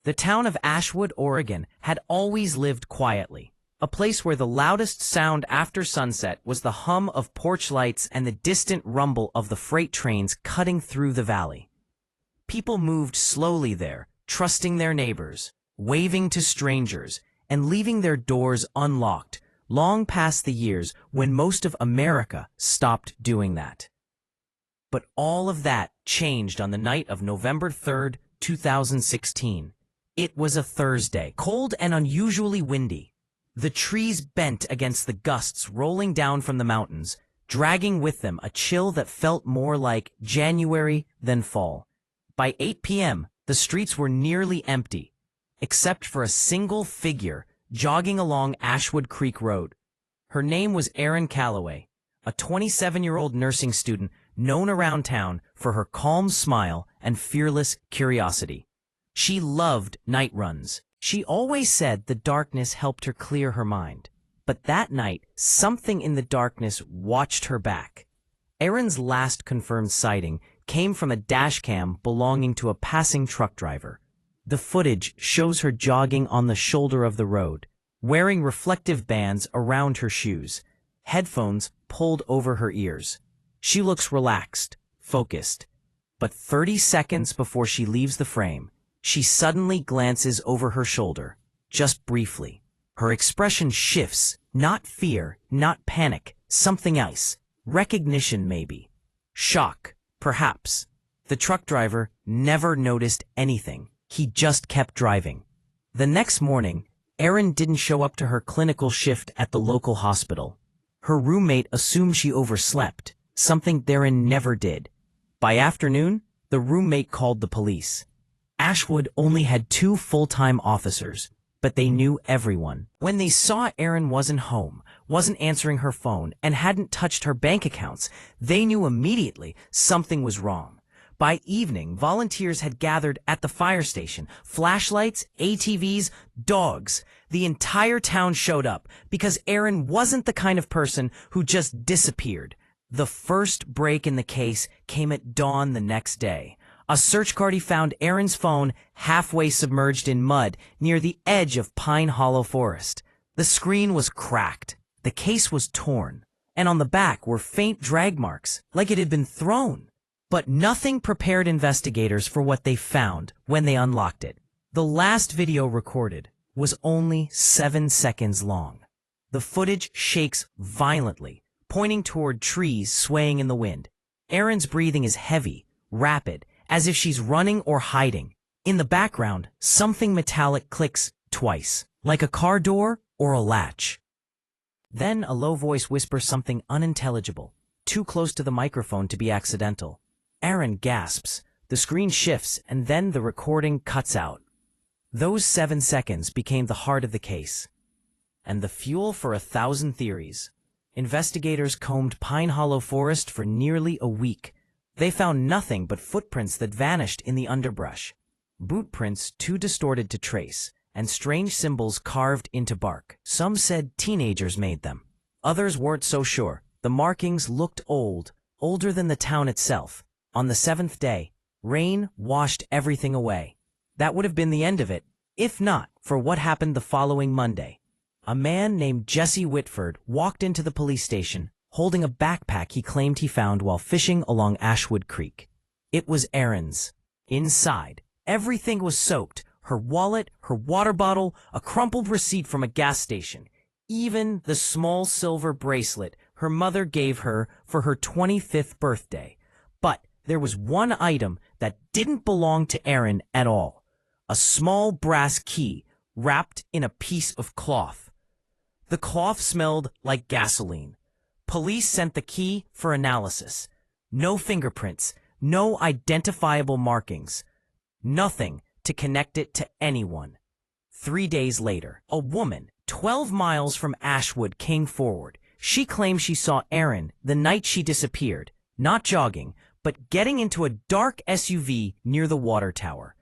The town of Ashwood, Oregon, had always lived quietly, a place where the loudest sound after sunset was the hum of porch lights and the distant rumble of the freight trains cutting through the valley. People moved slowly there, trusting their neighbors, waving to strangers, and leaving their doors unlocked, long past the years when most of America stopped doing that. But all of that changed on the night of November 3rd, 2016. It was a Thursday, cold and unusually windy. The trees bent against the gusts rolling down from the mountains, dragging with them a chill that felt more like January than fall. By 8 p.m., the streets were nearly empty, except for a single figure jogging along Ashwood Creek Road. Her name was Erin Calloway, a 27-year-old nursing student known around town for her calm smile and fearless curiosity. She loved night runs. She always said the darkness helped her clear her mind. But that night, something in the darkness watched her back. Erin's last confirmed sighting came from a dashcam belonging to a passing truck driver. The footage shows her jogging on the shoulder of the road, wearing reflective bands around her shoes, headphones pulled over her ears. She looks relaxed, focused. But 30 seconds before she leaves the frame, she suddenly glances over her shoulder, just briefly. Her expression shifts, not fear, not panic, something else. Recognition maybe. Shock, perhaps. The truck driver never noticed anything. He just kept driving. The next morning, Erin didn't show up to her clinical shift at the local hospital. Her roommate assumed she overslept, something Erin never did. By afternoon, the roommate called the police. Ashwood only had 2 full-time officers, but they knew everyone. When they saw Erin wasn't home, wasn't answering her phone, and hadn't touched her bank accounts, they knew immediately something was wrong. By evening, volunteers had gathered at the fire station. Flashlights, ATVs, dogs. The entire town showed up because Erin wasn't the kind of person who just disappeared. The first break in the case came at dawn the next day. A search party found Erin's phone halfway submerged in mud near the edge of Pine Hollow Forest. The screen was cracked. The case was torn. And on the back were faint drag marks, like it had been thrown. But nothing prepared investigators for what they found when they unlocked it. The last video recorded was only 7 seconds long. The footage shakes violently, pointing toward trees swaying in the wind. Erin's breathing is heavy, rapid, as if she's running or hiding. In the background, something metallic clicks twice, like a car door or a latch. Then a low voice whispers something unintelligible, too close to the microphone to be accidental. Erin gasps, the screen shifts, and then the recording cuts out. Those 7 seconds became the heart of the case, and the fuel for 1,000 theories. Investigators combed Pine Hollow Forest for nearly a week. They found nothing but footprints that vanished in the underbrush. Boot prints too distorted to trace, and strange symbols carved into bark. Some said teenagers made them. Others weren't so sure. The markings looked old, older than the town itself. On the 7th day, rain washed everything away. That would have been the end of it, if not for what happened the following Monday. A man named Jesse Whitford walked into the police station, holding a backpack he claimed he found while fishing along Ashwood Creek. It was Erin's. Inside, everything was soaked. Her wallet, her water bottle, a crumpled receipt from a gas station. Even the small silver bracelet her mother gave her for her 25th birthday. But there was one item that didn't belong to Erin at all. A small brass key wrapped in a piece of cloth. The cloth smelled like gasoline. Police sent the key for analysis. No fingerprints, no identifiable markings. Nothing to connect it to anyone. 3 days later, a woman 12 miles from Ashwood came forward. She claimed she saw Erin the night she disappeared, not jogging, but getting into a dark SUV near the water tower.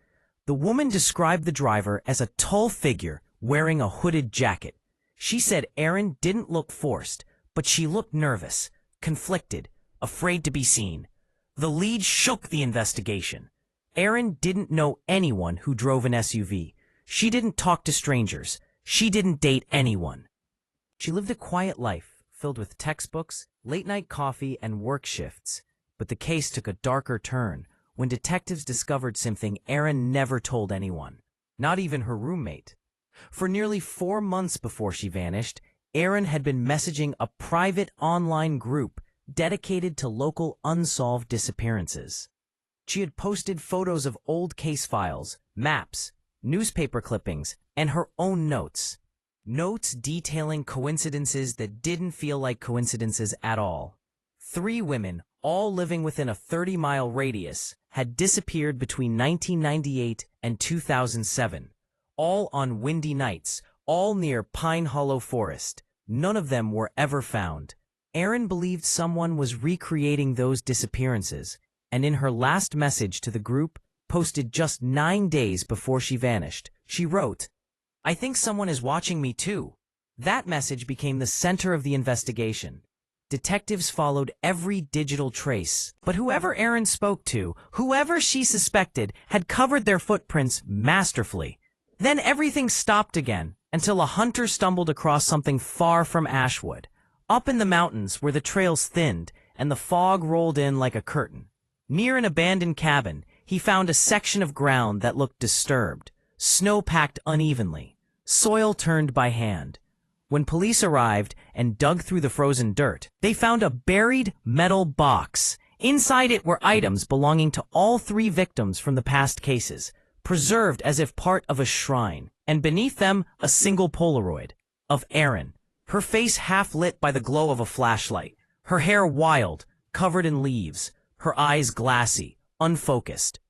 The woman described the driver as a tall figure wearing a hooded jacket. She said Erin didn't look forced, but she looked nervous, conflicted, afraid to be seen. The lead shook the investigation. Erin didn't know anyone who drove an SUV. She didn't talk to strangers. She didn't date anyone. She lived a quiet life, filled with textbooks, late-night coffee, and work shifts. But the case took a darker turn when detectives discovered something Erin never told anyone, not even her roommate. For nearly 4 months before she vanished, Erin had been messaging a private online group dedicated to local unsolved disappearances. She had posted photos of old case files, maps, newspaper clippings, and her own notes. Notes detailing coincidences that didn't feel like coincidences at all. 3 women, all living within a 30-mile radius, had disappeared between 1998 and 2007, all on windy nights, all near Pine Hollow Forest. None of them were ever found. Erin believed someone was recreating those disappearances, and in her last message to the group, posted just 9 days before she vanished, she wrote, "I think someone is watching me too." That message became the center of the investigation. Detectives followed every digital trace, but whoever Erin spoke to, whoever she suspected, had covered their footprints masterfully. Then everything stopped again, until a hunter stumbled across something far from Ashwood, up in the mountains where the trails thinned and the fog rolled in like a curtain. Near an abandoned cabin, he found a section of ground that looked disturbed, snow packed unevenly, soil turned by hand. When police arrived and dug through the frozen dirt, they found a buried metal box. Inside it were items belonging to all 3 victims from the past cases, preserved as if part of a shrine, and beneath them a single Polaroid of Erin, her face half lit by the glow of a flashlight, her hair wild, covered in leaves, her eyes glassy, unfocused.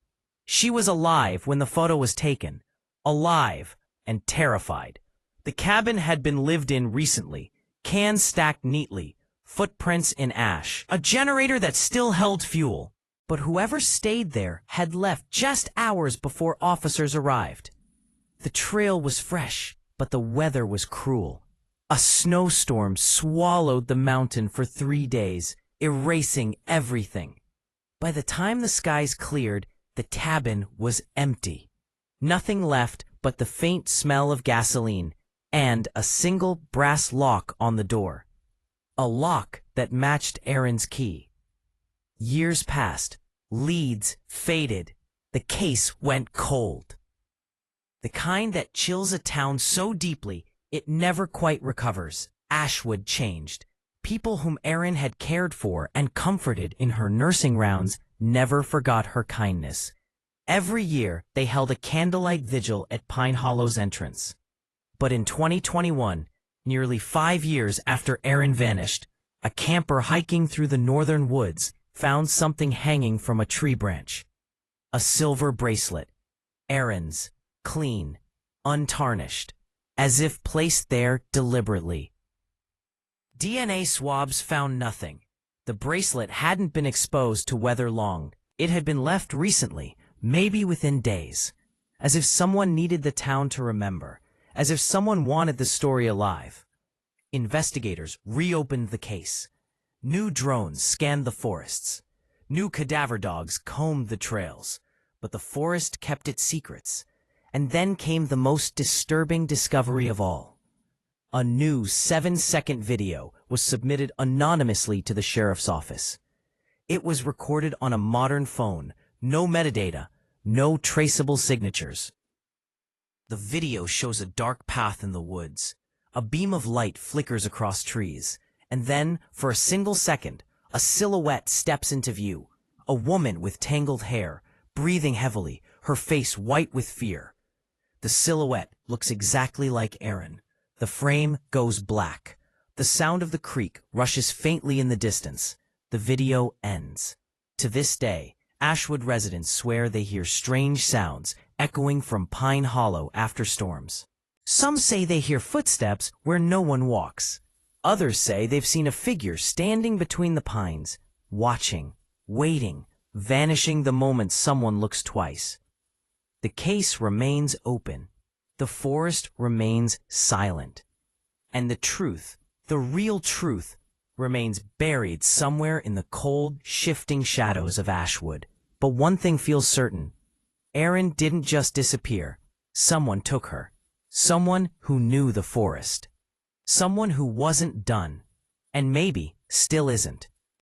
She was alive when the photo was taken, alive and terrified. The cabin had been lived in recently, cans stacked neatly, footprints in ash, a generator that still held fuel. But whoever stayed there had left just hours before officers arrived. The trail was fresh, but the weather was cruel. A snowstorm swallowed the mountain for 3 days, erasing everything. By the time the skies cleared, the cabin was empty. Nothing left but the faint smell of gasoline and a single brass lock on the door. A lock that matched Erin's key. Years passed. Leads faded. The case went cold. The kind that chills a town so deeply it never quite recovers. Ashwood changed. People whom Erin had cared for and comforted in her nursing rounds never forgot her kindness. Every year, they held a candlelight vigil at Pine Hollow's entrance. But in 2021, nearly 5 years after Erin vanished, a camper hiking through the northern woods found something hanging from a tree branch. A silver bracelet. Erin's, clean, untarnished, as if placed there deliberately. DNA swabs found nothing. The bracelet hadn't been exposed to weather long. It had been left recently, maybe within days. As if someone needed the town to remember. As if someone wanted the story alive. Investigators reopened the case. New drones scanned the forests. New cadaver dogs combed the trails. But the forest kept its secrets. And then came the most disturbing discovery of all. A new 7-second video was submitted anonymously to the sheriff's office. It was recorded on a modern phone, no metadata, no traceable signatures. The video shows a dark path in the woods. A beam of light flickers across trees, and then, for a single second, a silhouette steps into view. A woman with tangled hair, breathing heavily, her face white with fear. The silhouette looks exactly like Erin. The frame goes black. The sound of the creek rushes faintly in the distance. The video ends. To this day, Ashwood residents swear they hear strange sounds echoing from Pine Hollow after storms. Some say they hear footsteps where no one walks. Others say they've seen a figure standing between the pines, watching, waiting, vanishing the moment someone looks twice. The case remains open. The forest remains silent. And the truth, the real truth, remains buried somewhere in the cold, shifting shadows of Ashwood. But one thing feels certain. Erin didn't just disappear. Someone took her. Someone who knew the forest. Someone who wasn't done. And maybe still isn't.